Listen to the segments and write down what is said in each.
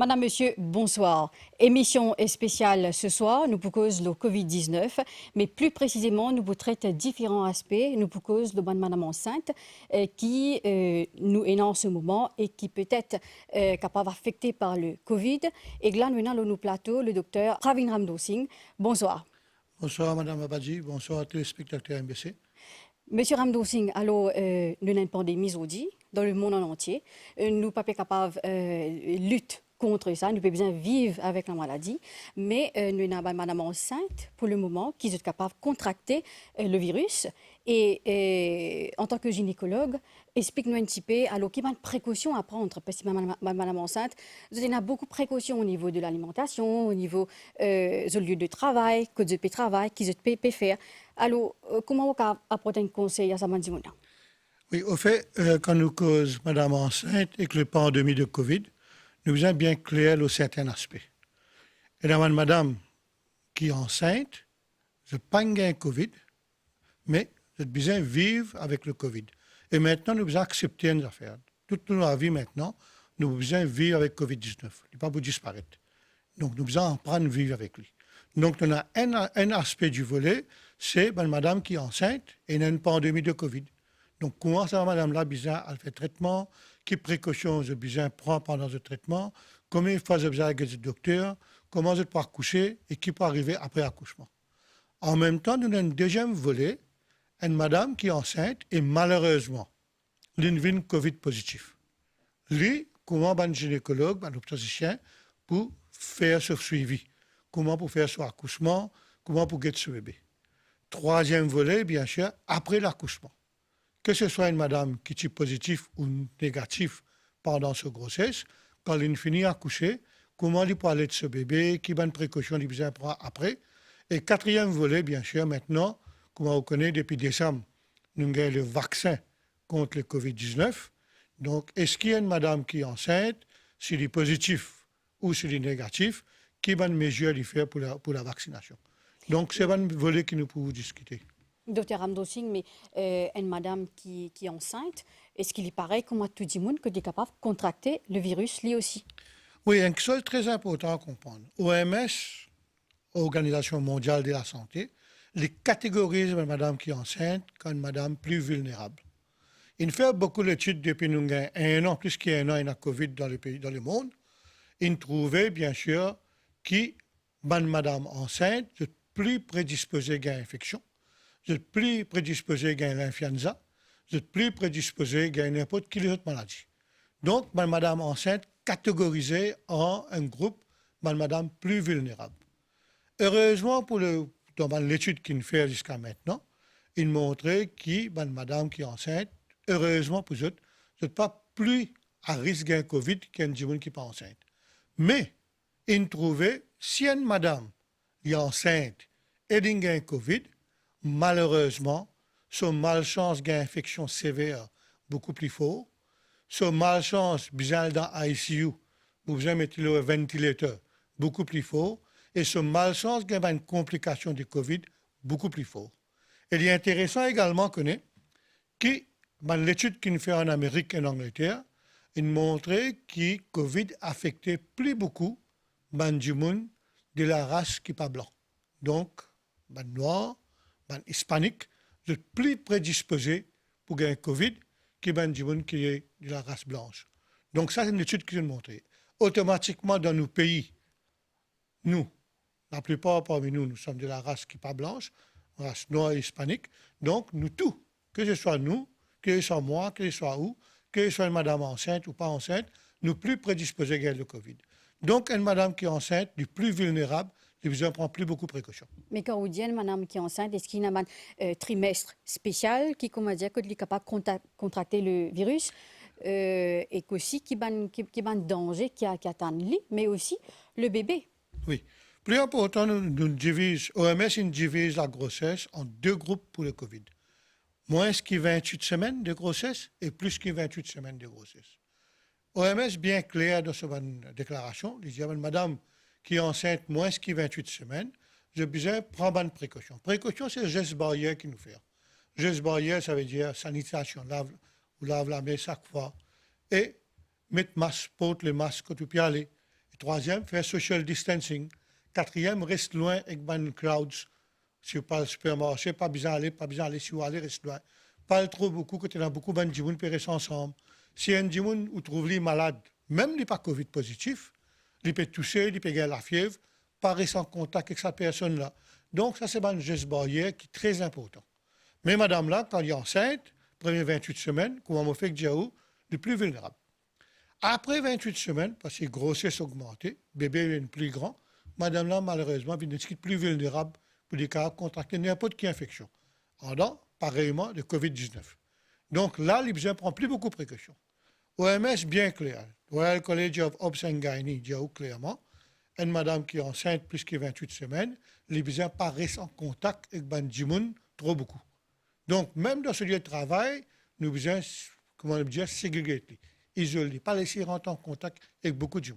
Madame, Monsieur, bonsoir. Émission spéciale ce soir, nous pour cause le Covid-19, mais plus précisément, nous vous traitons différents aspects. Nous pour cause de madame enceinte qui nous est en ce moment et qui peut être capable affectée par le Covid. Et là, nous avons nos plateaux le docteur Pravin Ramdo-Singh. Bonsoir. Bonsoir Madame Abadji, bonsoir à tous les spectateurs MBC. Monsieur Ramdo-Singh, alors, nous avons une pandémie aujourd'hui dans le monde en entier. Nous ne sommes pas capables de lutter contre ça, nous pouvons bien vivre avec la maladie, mais nous avons une madame enceinte pour le moment qui est capable de contracter le virus. Et en tant que gynécologue, explique-nous un petit peu, alors, quelles précautions à prendre, parce que madame enceinte, vous avez beaucoup de précautions au niveau de l'alimentation, au niveau du lieu de travail, que vous pouvez travailler, qu'ils peuvent faire. Alors, comment vous apporter un conseil à ça, madame? Oui, au fait, quand nous cause Madame enceinte et que le pandémie de Covid, nous faisons bien clair sur certains aspects. Et dans Madame qui est enceinte, je n'ai pas un Covid, mais je besoin vivre avec le Covid. Et maintenant, nous devons accepter une affaire. Toute notre vie maintenant, nous devons vivre avec Covid-19. Il n'est pas pour disparaître. Donc, nous devons apprendre à vivre avec lui. Donc, on a un aspect du volet, c'est madame qui est enceinte et il y a une pandémie de Covid. Donc, comment ça va, madame là, bizarre, elle fait traitement, quelles précautions je besoin prendre pendant ce traitement, combien de fois je besoin avec le docteur, comment je peux accoucher et qui peut arriver après l'accouchement. En même temps, nous avons un deuxième volet, une madame qui est enceinte et malheureusement, l'une Covid positif. Lui, comment un gynécologue, un obstétricien, pour faire ce suivi, comment pour faire son accouchement, comment pour guetter ce bébé. Troisième volet, bien sûr, après l'accouchement. Que ce soit une madame qui est positive ou négative pendant sa grossesse, quand elle finit d'accoucher, comment elle peut aller de ce bébé, quelles bonnes précautions elle besoin prendre après. Et quatrième volet, bien sûr, maintenant, comme on connaît depuis décembre, nous avons le vaccin contre le Covid-19. Donc, est-ce qu'il y a une madame qui est enceinte, s'il est positif ou s'il est négatif, quelles bonnes mesures il fait pour la vaccination. Donc, c'est un volet que nous pouvons discuter. Docteur Ramdo-Singh, mais une madame qui est enceinte, est-ce qu'il est pareil comme à tout le monde que est capable de contracter le virus lui aussi? Oui, une chose très importante à comprendre. OMS, Organisation mondiale de la santé, les catégorise une madame qui est enceinte comme une madame plus vulnérable. Il fait beaucoup d'études depuis nous un an, plus qu'un an, il y a Covid dans le pays, dans le monde. Il trouvait, bien sûr, que madame enceinte est plus prédisposée à l'infection, est plus prédisposée à l'influenza, est plus prédisposée à n'importe quelle autre maladie. Donc, madame enceinte catégorisée en un groupe, madame plus vulnérable. Heureusement, dans l'étude qu'il fait jusqu'à maintenant, il montrait que madame qui est enceinte, heureusement pour eux, n'est pas plus à risque d'un Covid qu'un homme qui n'est pas enceinte. Mais, il trouvait, si une madame est enceinte et a un Covid, malheureusement, son malchance d'une infection sévère beaucoup plus fort, son malchance besoin dans ICU, vous besoin mettre le ventilateur beaucoup plus fort, et son malchance d'une une complication du Covid beaucoup plus fort. Et il est intéressant également que l'étude qu'il fait en Amérique et en Angleterre, il montrait que le Covid affectait plus beaucoup du monde de la race qui n'est pas blanc. Donc, les noirs, les hispaniques, sont plus prédisposés pour gagner le Covid que du monde qui est de la race blanche. Donc, ça, c'est une étude qui nous montre. Automatiquement, dans nos pays, nous, la plupart parmi nous, nous sommes de la race qui n'est pas blanche, race noire et hispanique. Donc, nous tous, que ce soit nous, que ce soit moi, que ce soit où, que ce soit une madame enceinte ou pas enceinte, nous plus prédisposés à gagner le Covid. Donc, une madame qui est enceinte, du plus vulnérable, il besoin prend plus beaucoup de précautions. Mais quand vous dites une madame qui est enceinte, est-ce qu'il y a un trimestre spécial qui, comment dire, est capable de contracter le virus et qu'aussi qui a un danger qui attend lui, mais aussi le bébé? Oui. Plus important, nous divise, OMS divise la grossesse en deux groupes pour le Covid. Moins que 28 semaines de grossesse et plus que 28 semaines de grossesse. OMS bien clair dans sa déclaration, il dit, madame qui est enceinte moins que 28 semaines, je besoin prendre une précaution. Précaution, c'est le geste barrière qui nous fait. Geste barrière, ça veut dire sanitation, lave la main chaque fois, et mettre masque, porte le masque quand tu peux aller. Troisième, faire social distancing. Quatrième, reste loin avec les crowds. Si vous parlez supermarché, pas besoin d'aller, si vous allez, reste loin. Parle trop beaucoup, que tu as beaucoup de gens qui restent ensemble. Si un gens où trouve les malades, même les pas Covid positif, ils peuvent tousser, ils peuvent avoir la fièvre, pas rester en contact avec cette personne-là. Donc, ça, c'est un geste barrière qui est très important. Mais madame là, quand elle est enceinte, première 28 semaines, comment on fait que Diaou, le plus vulnérable. Après 28 semaines, parce que la grossesse augmentée, bébé est plus grand, madame là, malheureusement, est plus vulnérable pour les cas contracter n'importe quelle infection. Pendant, pareillement, le COVID-19. Donc là, les besoins prennent plus beaucoup de précautions. OMS, bien clair. Royal College of Obs and Gynae dit clairement, une madame qui est enceinte plus que 28 semaines, les besoins pas rester en contact avec ben gens trop beaucoup. Donc, même dans ce lieu de travail, nous besoin, comment on dit, segregater, isoler, pas laisser rentrer en contact avec beaucoup de gens.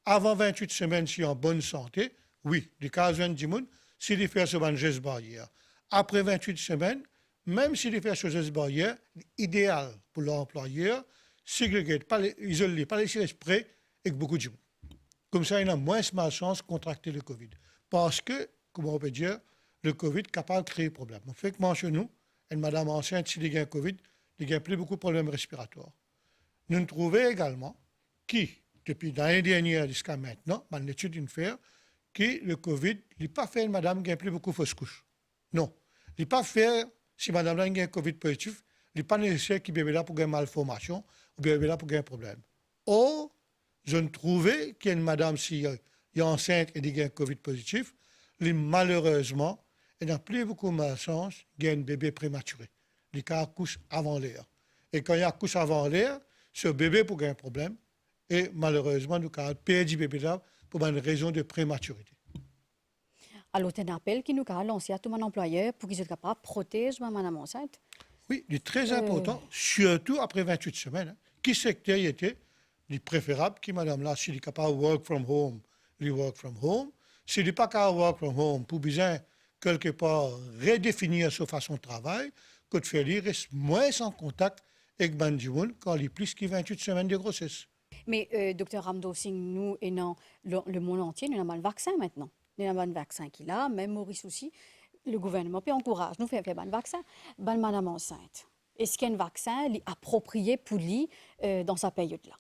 Avant 28 semaines, si en bonne santé, oui, les cas de gens, si les faire sur un geste barrière. Après 28 semaines, même si les faire sur geste barrière, idéal pour l'employeur, segregater, pas isoler, pas laisser esprit avec beaucoup de gens. Comme ça, il a moins de chance de contracter le COVID. Parce que, comment on peut dire, le COVID est capable de créer des problèmes. On fait que chez nous, une madame enceinte, si elle a un COVID, elle a plus beaucoup de problèmes respiratoires. Nous trouvons également que, depuis l'année dernière jusqu'à maintenant, dans l'étude d'une faire, que le COVID n'a pas fait une madame qui a plus beaucoup de fausses couches. Non. Il n'a pas fait, si madame a un COVID positif, il n'est pas nécessaire qu'il bébé là pour une malformation ou bébé là pour un problème. Or, je ne trouvais qu'une madame, si elle est enceinte et elle a un COVID positif, malheureusement, elle n'a plus beaucoup de chance qu'il y ait un bébé prématuré. Les cas accouchent avant l'heure. Et quand il accouche avant l'heure, ce bébé peut avoir un problème. Et malheureusement, nous avons perdu le bébé là pour une raison de prématurité. Alors, c'est un appel qui nous a lancé à tout mon employeur pour qu'ils soient capables de protéger ma madame enceinte. Oui, c'est très important, surtout après 28 semaines. Qui secteur était, il est préférable que madame là, s'il est capable de work from home, il work from home. S'il n'est pas capable de work from home, pour bien quelque part redéfinir sa façon de travail, que de faire lui reste moins en contact avec Bandioun quand il est plus que 28 semaines de grossesse. Mais, docteur Ramdo Singh, nous et dans le monde entier, nous avons le vaccin maintenant. Nous avons le vaccin qu'il a, même Maurice aussi. Le gouvernement peut encourager nous faire le vaccin. Ben, madame enceinte, est-ce qu'il y a un vaccin approprié pour lui dans sa période-là?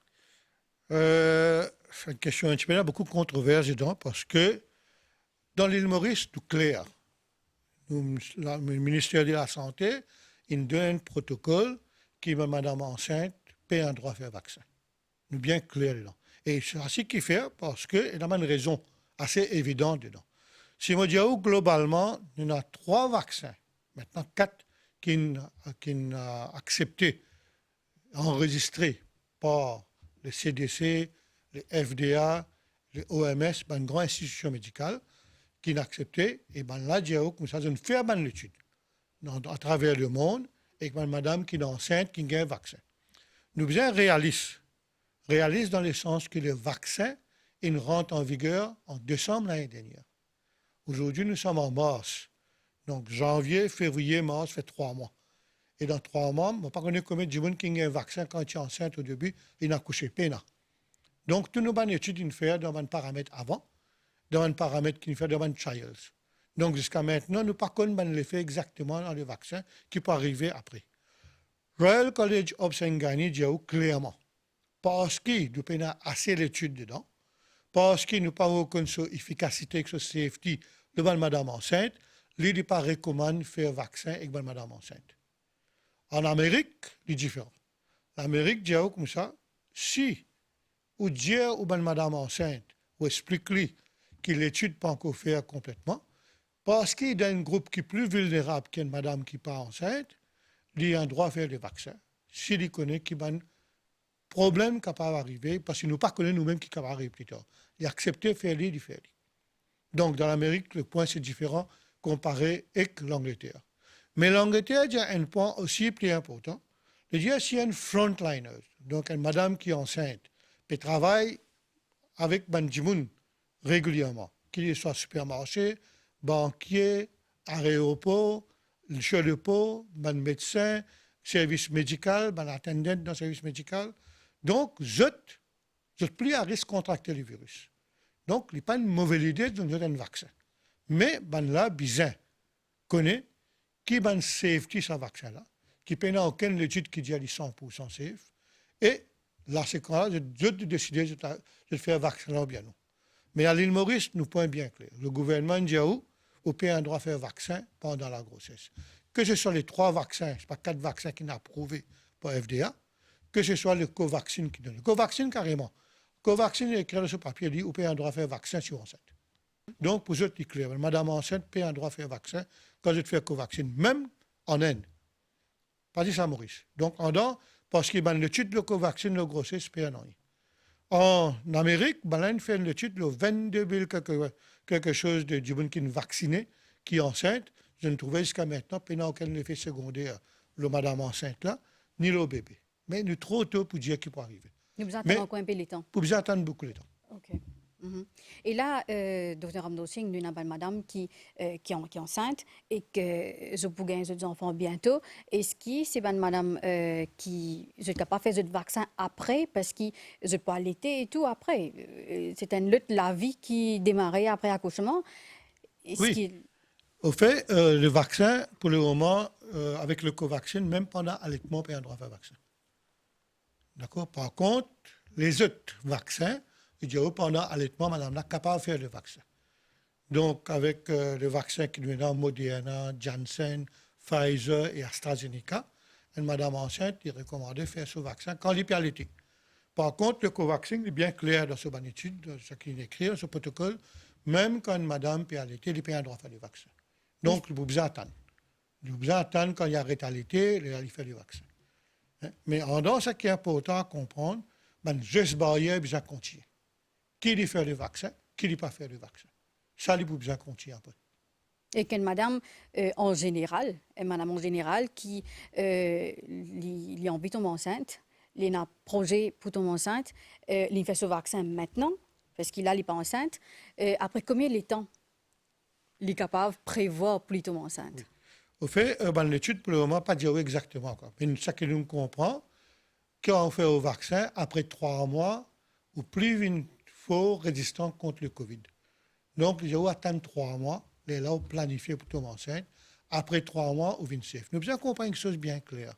C'est une question un petit peu là, beaucoup de controverses dedans, parce que dans l'île Maurice, tout clair. Le ministère de la Santé, il donne un protocole qui, madame enceinte, paie un droit à faire vaccin. Nous bien clair dedans. Et c'est ainsi qu'il fait parce qu'il y a une raison assez évidente dedans. Si on dit globalement, il y a 3 vaccins, maintenant 4 qui sont acceptés, enregistrés par le CDC, le FDA, le OMS, une grande institution médicale, qui sont acceptés. Et là, comme ça, on fait une étude à travers le monde avec une madame qui est enceinte, qui a un vaccin. Nous sommes réalistes. Réalistes dans le sens que le vaccin, il rentre en vigueur en décembre l'année dernière. Aujourd'hui, nous sommes en mars. Donc, janvier, février, mars, fait 3 mois. Et dans 3 mois, on ne pas connaître combien de gens qui ont un vaccin quand tu es enceinte au début, il n'a couché peine. Donc, tout nous avons une étude à faire dans un paramètre avant, dans un paramètre qui fait dans un trials. Donc, jusqu'à maintenant, nous ne pas connaissons l'effet exactement dans le vaccin qui peut arriver après. Royal College of Gynae dit clairement, parce qu'il nous a assez d'études dedans, parce qu'il nous pas reconnu son efficacité et son safety devant madame enceinte, il ne pas recommande faire vaccin avec madame enceinte. En Amérique, c'est différent. L'Amérique dit comme ça, si ou dire ou madame enceinte, ou explique-lui que l'étude pas encore faire complètement, parce qu'il y a un groupe qui est plus vulnérable qu'une madame qui n'est pas enceinte, il a un droit à faire le vaccin. S'il connaît qu'il y a un problème qui peut arriver, parce qu'il ne pas connaît nous-mêmes qui peut arriver plus tard. Il a accepté de faire les faire. Donc, dans l'Amérique, le point c'est différent comparé avec l'Angleterre. Mais l'Angleterre a un point aussi plus important. C'est-à-dire, s'il y a une frontliner, donc une madame qui est enceinte, qui travaille avec Banjimoun régulièrement, qu'il soit supermarché, banquier, aéroport, chez le pot, médecin, service médical, attendant dans le service médical. Donc, je suis plus à risque de contracter le virus. Donc, il n'est pas une mauvaise idée de nous donner un vaccin. Mais, ben là, bizarre, connaît qui ben safety ce vaccin-là, qui n'a aucune étude qui dit qu'il est 100% safe. Et là, c'est quand là, je décider de faire un vaccin là ou bien non. Mais à l'île Maurice, nous point bien clair. Le gouvernement dit où au pays a un droit de faire vaccin pendant la grossesse. Que ce soit les 3 vaccins, ce n'est pas 4 vaccins qui sont approuvés par FDA, que ce soit le Covaxin qui donne. Le Covaxin, carrément. Covaxin, il est écrit sur ce papier, il dit, vous avez un droit de faire vaccin si vous êtes enceinte. Donc, pour eux, c'est clair. Madame enceinte paye un droit de faire vaccin quand vous faites Covaxin, même en Inde. Pas dit ça à Maurice. Donc, en dehors, parce qu'il y a le titre de Covaxin, le grossesse, paye un an. En Amérique, il fait le titre de 22 000 quelque chose de gens qui sont vaccinés, qui est enceinte. Je ne trouvais jusqu'à maintenant, il n'y a aucun effet secondaire, le madame enceinte là, ni le bébé. Mais nous trop tôt pour dire qu'il peut arriver. Nous attendons encore un peu le temps. Pour vous attendre beaucoup de temps. OK. Et là, docteur Ramdo Singh, nous avons une madame qui est enceinte et que je peux gagner des enfants bientôt. Est-ce que c'est une madame qui ne peut pas faire de vaccin après parce que je peux allaiter et tout après? C'est une lutte, la vie qui démarrait après accouchement. Oui. Au fait, le vaccin, pour le moment, avec le Covaxin, même pendant l'allaitement, on a un droit à faire vaccin. D'accord? Par contre, les autres vaccins, il dit pendant l'allaitement, madame n'est capable de faire le vaccin. Donc, avec le vaccin qui nous est dans Moderna, Janssen, Pfizer et AstraZeneca, une madame enceinte, il est recommandé de faire ce vaccin quand il peut allaiter. Par contre, le Covaxin est bien clair dans ce bonne étude, ce qu'il écrit, dans ce protocole, même quand une madame peut allaiter, il peut un droit à faire le vaccin. Donc, vous pouvez attendre. Vous pouvez attendre quand il arrête d'allaiter, il fait le vaccin. Mais en dehors, ce qui est important à comprendre, ben, geste barrière, besoin de continuer. Qui lui fait le vaccin, qui lui pas fait le vaccin. Ça, il faut besoin de continuer un peu. Et qu'une madame en général, qui lui envie de tomber enceinte, il a un projet pour tomber enceinte, il fait ce vaccin maintenant, parce qu'il n'est pas enceinte. Après combien de temps il est capable de prévoir pour lui tomber enceinte? Oui. Au fait, l'étude, pour le moment, pas dire exactement. Quoi. Mais ce que nous comprenons, quand on fait le vaccin, après 3 mois, ou plus une faux résistant contre le Covid. Donc, il faut attendre 3 mois, et là, on planifie pour tomber enceinte. Après 3 mois, on vient safe. Nous devons comprendre une chose bien claire.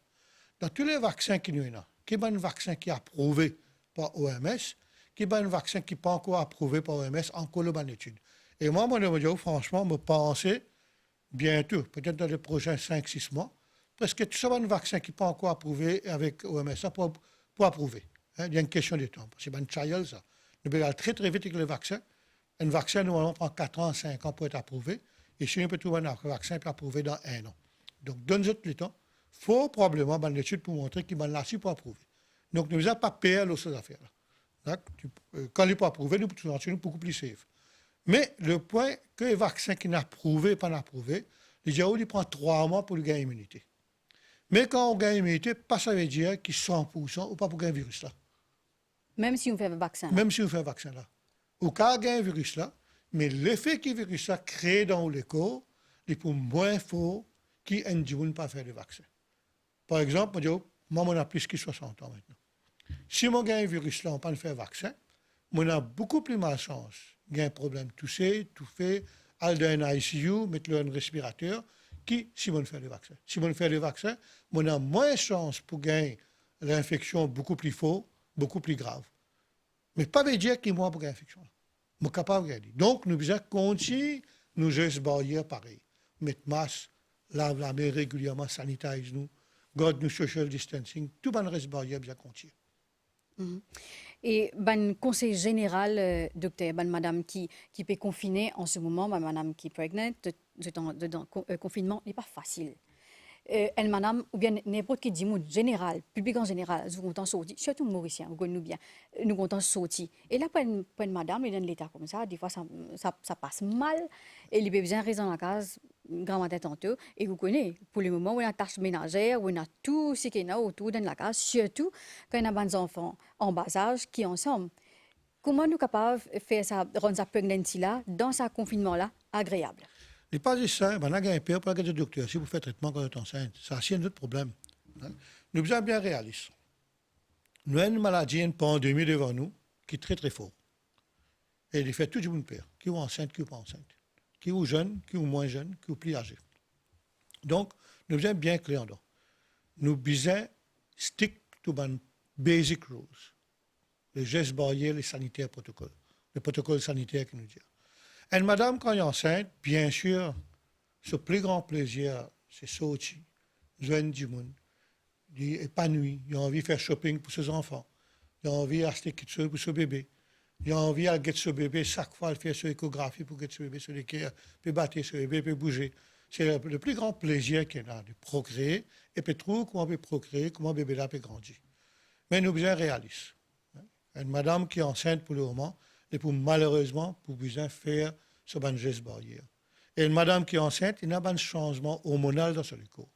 Dans tous les vaccins qui nous ont, qui est un vaccin qui est approuvé par OMS, qui est un vaccin qui n'est pas encore approuvé par OMS, encore le bonne étude. Et moi, franchement, je pense bientôt, peut-être dans les prochains 5-6 mois, parce que tout ça, un vaccin qui n'est pas encore approuvé avec OMS, ça pour approuver. Il y a une question de temps. C'est un trial, ça. Nous devons aller très, très vite avec le vaccin. Un vaccin, normalement, prend 4 ans, 5 ans pour être approuvé. Et si on peut trouver un vaccin, il peut être approuvé dans 1 an. Donc, donne-nous le temps. Il faut probablement une étude pour montrer qu'il va là pour approuver. Donc, nous ne devons pas perdre ces affaires-là. Quand il n'est pas approuvé, nous sommes beaucoup plus safe. Mais le point que les vaccins qui sont approuvés, pas approuvés, les gens, ils prennent 3 mois pour gagner l'immunité. Mais quand on gagne l'immunité, pas ça veut dire qu'ils sont 100% ou pas pour gagner le virus là. Même si on fait le vaccin. Même si on fait un vaccin là. Ou quand on gagne le virus là, mais l'effet que le virus là crée dans le corps, il est pour moins fort qui ne pas faire le vaccin. Par exemple, moi, on a plus que 60 ans maintenant. Si on gagne le virus là, on ne peut pas faire le vaccin, on a beaucoup plus de chance. Il y a un problème toussé, tout fait, aller dans un ICU, mettre un respirateur, qui, si on fait le vaccin. Si on fait le vaccin, on a moins de chance pour gagner l'infection beaucoup plus forte, beaucoup plus grave. Mais pas veut dire qu'il y a moins pour gagner l'infection. On est capable de gagner. Donc, nous devons continuer nos gestes barrières pareils. Mettre masque, laver la main régulièrement, sanitiser nous, garder nos social distancing, tout le reste barrière bien continuer. Et ben conseil général, docteur, ben madame qui peut confiner en ce moment, ben madame qui est prégnante, dans confinement n'est pas facile. Elle, madame, ou bien n'importe qui dit général, public en général, nous comptons sortir, surtout Mauriciens, vous connaissez bien, nous comptons sortir. Et là, pour une madame, et dans l'état comme ça, des fois, ça passe mal, et il a besoin de rester dans la case, grand-mère tantôt, et vous connaissez, pour le moment, où on a tâche ménagère, où on a tout ce qu'il y a autour dans la case, surtout quand on a des enfants en bas âge qui sont ensemble. Comment nous sommes capables de faire ça, rendre sa pregnancy-là, dans ce confinement-là, agréable? Il n'est pas juste ça, on a un père pour le docteur, si vous faites traitement quand vous êtes enceinte, ça c'est un autre problème. Nous sommes bien réalistes. Nous avons une maladie, une pandémie devant nous, qui est très très forte. Et il fait tout le monde père, qui est enceinte, qui n'est pas enceinte, qui est jeune, qui est moins jeune, qui est plus âgé. Donc, nous sommes bien clairs. Nous besoin stick to the basic rules. Les gestes barrières, les sanitaires protocoles. Le protocole sanitaire qui nous dit. Et madame, quand elle est enceinte, bien sûr, ce plus grand plaisir, c'est sortir, joindre du monde, épanoui, il a envie de faire shopping pour ses enfants, il a envie d'acheter quelque chose pour ce bébé, il a envie de get ce bébé chaque fois, de faire son échographie pour get ce bébé sur les cœurs, puis battre ce bébé, puis bouger. C'est le plus grand plaisir qu'il a de procréer, et puis trouver comment on peut procréer, comment le bébé là peut grandir. Mais nous sommes réalistes. Une madame qui est enceinte pour le moment, et pour malheureusement, pour besoin faire ce geste barrière. Et une madame qui est enceinte, il y a un changement hormonal dans son corps,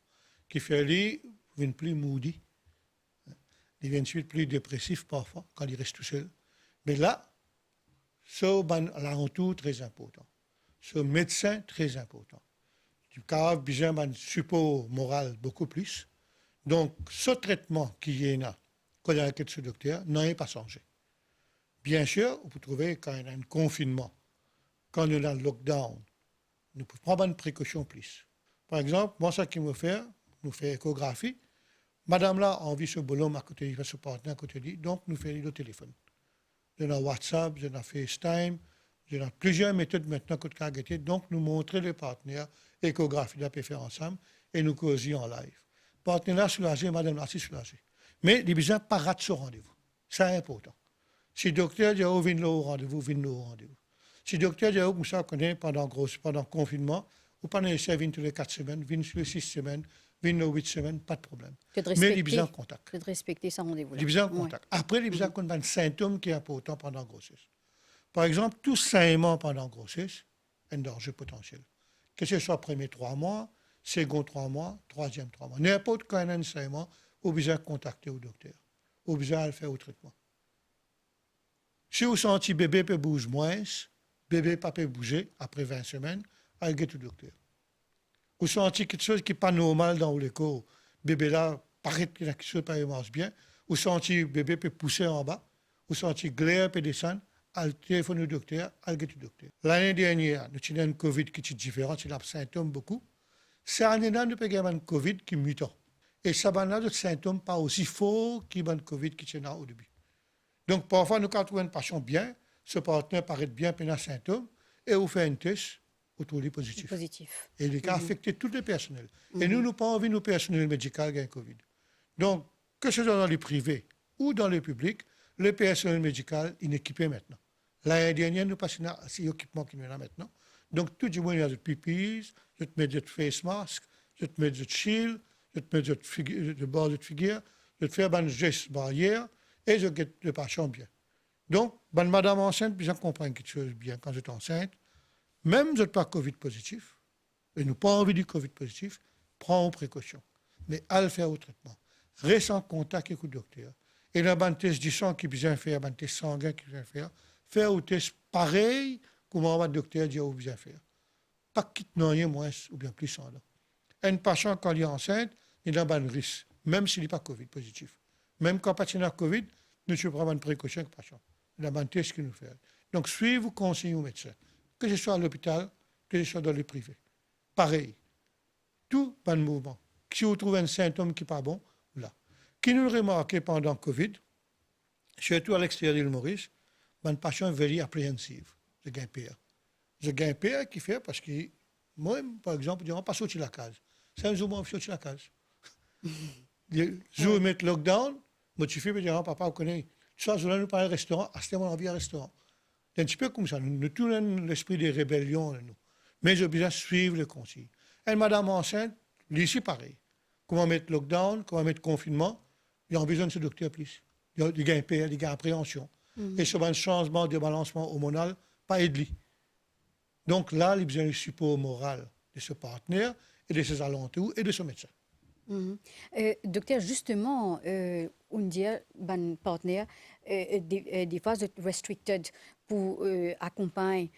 qui fait lui, il devient plus moody, il devient ensuite plus dépressif parfois, quand il reste tout seul. Mais là, c'est l'entour très important. Ce médecin très important. Du cas, besoin d'un support moral beaucoup plus. Donc, ce traitement qui est là, quand il y a ce docteur, n'a pas changé. Bien sûr, vous trouvez quand il y a un confinement, quand il y a un lockdown, nous pouvons prendre une précaution plus. Par exemple, moi, ça qui me fait, nous fait échographie. Madame là a envie ce bonhomme à côté de ce partenaire à côté de lui, donc nous faisons le téléphone. Nous avons WhatsApp, nous avons FaceTime, nous avons plusieurs méthodes maintenant que de donc nous montrons les partenaires, échographie, nous pouvons faire ensemble et nous causons en live. Partenaire là soulagé, madame là aussi soulagée. Mais il besoin pas rater ce rendez-vous. C'est important. Si le docteur dit, oh, venez au rendez-vous, venez au rendez-vous. Si le docteur dit, oh, vous savez, pendant le confinement, ou pendant les 7 tous les 4 semaines, venez sur les 6 semaines, venez aux 8 semaines, pas de problème. Mais il a besoin de contact. De respecter ce rendez-vous. Il a besoin de contact. Après, il a besoin d'un symptôme qui est important pendant la grossesse. Par exemple, tout saignement pendant la grossesse est un danger potentiel. Que ce soit premier 3 mois, second 3 mois, troisième 3 mois. N'importe quand il y a un saignement, il a besoin de contacter le docteur. Il a besoin de faire au traitement. Si vous sentez que le bébé peut bouger moins, le bébé ne peut pas bouger après 20 semaines, allez au docteur. Vous sentez quelque chose qui n'est pas normal dans le corps, le bébé là, paraît qu'il y a quelque chose qui ne marche bien, vous sentez que le bébé peut pousser en bas, vous sentez que l'air peut descendre, allez téléphoner au docteur, allez au docteur. L'année dernière, nous avons un Covid qui est différent, c'est un symptôme beaucoup. Cette année-là, nous avons un Covid qui est mutant. Et ça a des symptômes pas aussi forts que le Covid qui est là au début. Donc, parfois, nous, quand on a une patient bien, ce partenaire paraît bien, puis il a un symptôme, et on fait un test, on trouve positif. Et il a affecté tous les personnels. Et nous n'avons pas envie, nous, personnel médical, qui a un Covid. Donc, que ce soit dans les privés ou dans les publics, le personnel médical est équipé maintenant. L'année dernière, nous passons à ces équipements qui sont là maintenant. Donc, tout le monde a des PPEs, je te mets des face masks, je te mets des shields, je te mets des barres de figure, je te fais un geste barrière, et je guette le patient bien. Donc, madame enceinte, bien comprendre quelque chose bien quand j'étais enceinte, même si je n'ai pas Covid positif, et nous pas envie du Covid positif, prends précaution. Mais allez faire au traitement. Reste en contact avec le docteur. Et le test du sang qui besoin faire, le test sanguin qui besoin faire au test pareil comment le docteur dit où besoin faire. Pas quitte rien moins ou bien plus sans là. Un patient, quand il est enceinte, il a un risque, même s'il n'est pas Covid positif. Même quand le patient a Covid, nous devons prendre une précaution avec le patient. Il y a un test qu'il nous fait. Donc, suivez vos conseils au médecin, que ce soit à l'hôpital, que ce soit dans le privé. Pareil. Tout pas de mouvement. Si vous trouvez un symptôme qui n'est pas bon, là. Qui nous remarqué pendant le Covid, surtout à l'extérieur de l'île Maurice, un patient est very apprehensive. Je gagne pire. Je gagne pire qui fait parce que moi, par exemple, je ne vais pas sortir de la case. C'est un jour où je sortir de la case. Le jour où je mets le lockdown, moi, tu fais, je dis, papa, vous connaissez. Ça, je vais nous parler au restaurant, à ce moment-là, on vient au restaurant. C'est un petit peu comme ça. Nous tournons l'esprit des rébellions, nous. Mais je besoin suivre les consignes. Et madame enceinte, ici, pareil. Comment mettre lockdown, comment mettre confinement, il y a besoin de ce docteur plus. Il y a des gains père, des gains appréhension. Et sur un changement de balancement hormonal, pas aidé. Donc là, il y a besoin du support moral de ce partenaire et de ses alentours et de ce médecin. Docteur, justement, on dit que partenaire, des fois, est restricted pour accompagner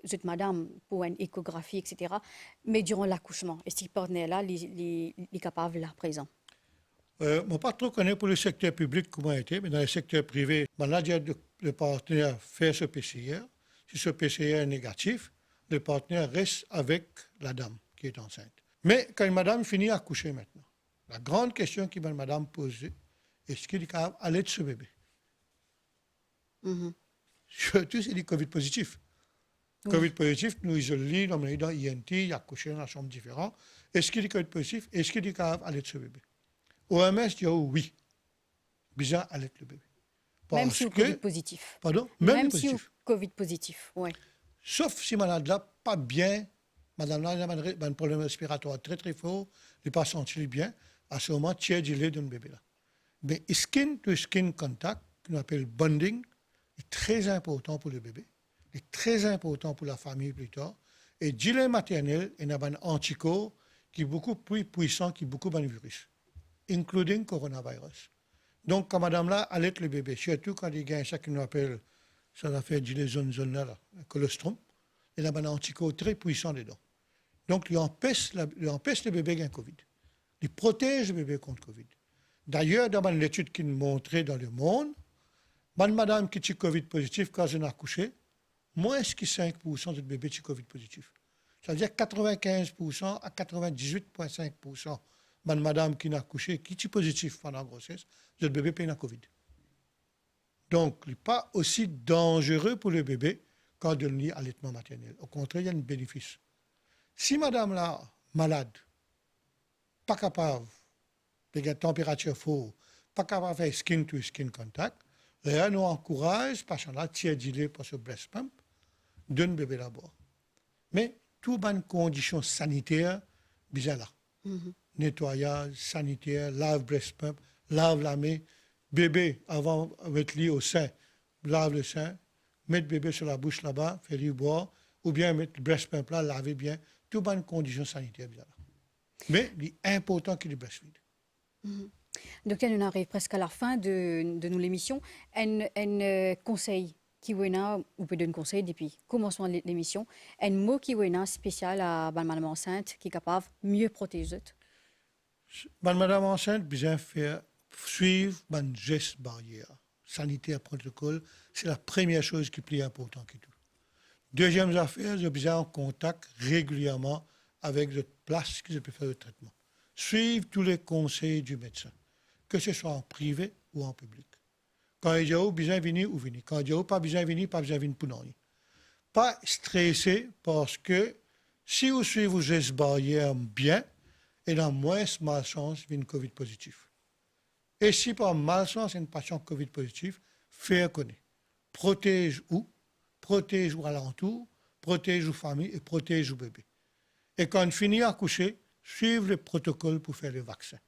cette madame pour une échographie, etc. Mais durant l'accouchement, est-ce que ce partenaire-là est capable là présent? Je ne pas trop connaître pour le secteur public comment il était, mais dans le secteur privé, là, le partenaire fait ce PCR. si ce PCR est négatif, le partenaire reste avec la dame qui est enceinte. Mais quand une madame finit à coucher maintenant, la grande question que madame pose, est-ce qu'il est capable d'allaiter ce bébé? Surtout, c'est du Covid positif. Oui. Covid positif, nous isolons, on est dans INT, il y a couché dans la chambre différente. Est-ce qu'il est Covid positif? Est-ce qu'il est capable d'allaiter ce bébé? OMS dit oui. Bizarre allaiter le bébé. Même si au Covid positif. Pardon? Même positif. si au Covid positif, oui. Sauf si malade là, pas bien, madame là, elle a un problème respiratoire très très fort, elle n'est pas senti bien, à ce moment, tiers du lait d'un bébé là. Mais skin to skin contact, qu'on appelle bonding, est très important pour le bébé, est très important pour la famille plus tard. Et du lait maternel, il y a un anticorps qui est beaucoup plus puissant que beaucoup de virus, including coronavirus. Donc, quand madame là allait le bébé, surtout quand il y a ça qu'on appelle, ça va faire du zone là, le colostrum, il y a un anticorps très puissant dedans. Donc, il empêche le bébé d'un Covid. Il protège le bébé contre Covid. D'ailleurs, dans l'étude qui nous montrait dans le monde, madame qui est Covid positif, quand elle a accouché, moins que 5% de bébés sont Covid positif. C'est-à-dire 95% à 98,5% de madame qui a accouché, qui est positif pendant la grossesse, le bébé peut avoir Covid. Donc, il n'est pas aussi dangereux pour le bébé quand il y a allaitement maternel. Au contraire, il y a un bénéfice. Si madame là, malade, pas capable de faire température forte, pas capable de faire skin to skin contact, là, nous encourage, parce qu'on a tiré du lait pour ce breast pump, d'un bébé d'abord. Mais toutes les conditions sanitaires, bizarres là. Nettoyage sanitaire, lave breast pump, lave la main, bébé avant avec lui au sein, lave le sein, mettre bébé sur la bouche là-bas, faire lui boire, ou bien mettre le breast pump là, laver bien, toutes les conditions sanitaires bizarres là. Mais il est important qu'il y ait du breastfeed. Docteur, nous arrivons presque à la fin de nous l'émission. Un conseil qui ou peut donner conseil depuis commencement l'émission, un mot qui spécial à madame enceinte qui est capable de mieux protéger. Madame enceinte, bien faire suivre un geste barrière sanitaire protocole, c'est la première chose qui est plus importante que tout. Deuxième affaire, je besoin en contact régulièrement avec la place qui peut faire le traitement. Suivre tous les conseils du médecin, que ce soit en privé ou en public. Quand il y a besoin de venir, ou venir. Quand il n'y a pas besoin de venir, pas besoin de venir pour nous. Pas stressé parce que si vous suivez vos gestes barrières bien, il y a moins de malchance d'une Covid positif. Et si par malchance, une patient Covid positif, faire connaître. Protège ou alentour, protège vos familles et protège vos bébés. Et quand on finit à coucher, suivre le protocole pour faire le vaccin.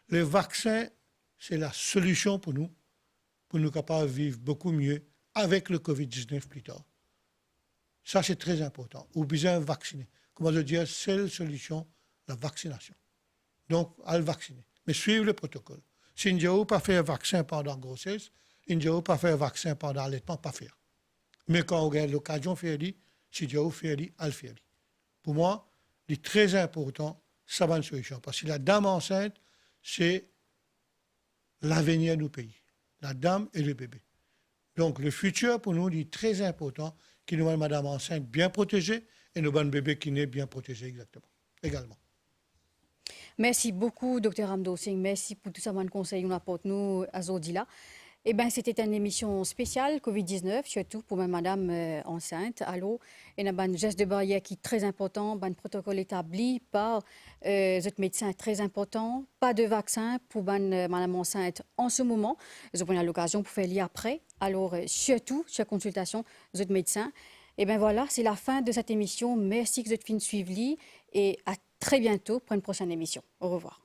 Le vaccin, c'est la solution pour nous capables de vivre beaucoup mieux avec le Covid-19 plus tard. Ça, c'est très important. Ou besoin de vacciner. Comment je dire, seule solution, la vaccination. Donc, à le vacciner. Mais suivre le protocole. Si nous n'avons pas fait un vaccin pendant la grossesse, nous n'avons pas fait un vaccin pendant l'allaitement, pas faire. Mais quand on a l'occasion de faire, si nous avons fait, à le faire. Pour moi, c'est très important, ça va une solution. Parce que la dame enceinte, c'est l'avenir du pays. La dame et le bébé. Donc, le futur, pour nous, est très important, qu'il nous voit madame enceinte bien protégée et nous voit un bébé qui naît bien protégé également. Merci beaucoup, Dr Amdo Singh. Merci pour tout ça, mon conseil, nous apporte nous à Zodila. Eh bien, c'était une émission spéciale Covid-19, surtout pour madame enceinte. Alors, il y a un geste de barrière qui est très important, un protocole établi par les médecins très important, pas de vaccin pour madame enceinte en ce moment. Vous avez l'occasion pour faire lire après. Alors, surtout, chaque consultation des médecins. Eh bien voilà, c'est la fin de cette émission. Merci que vous êtes fini de suivre et à très bientôt pour une prochaine émission. Au revoir.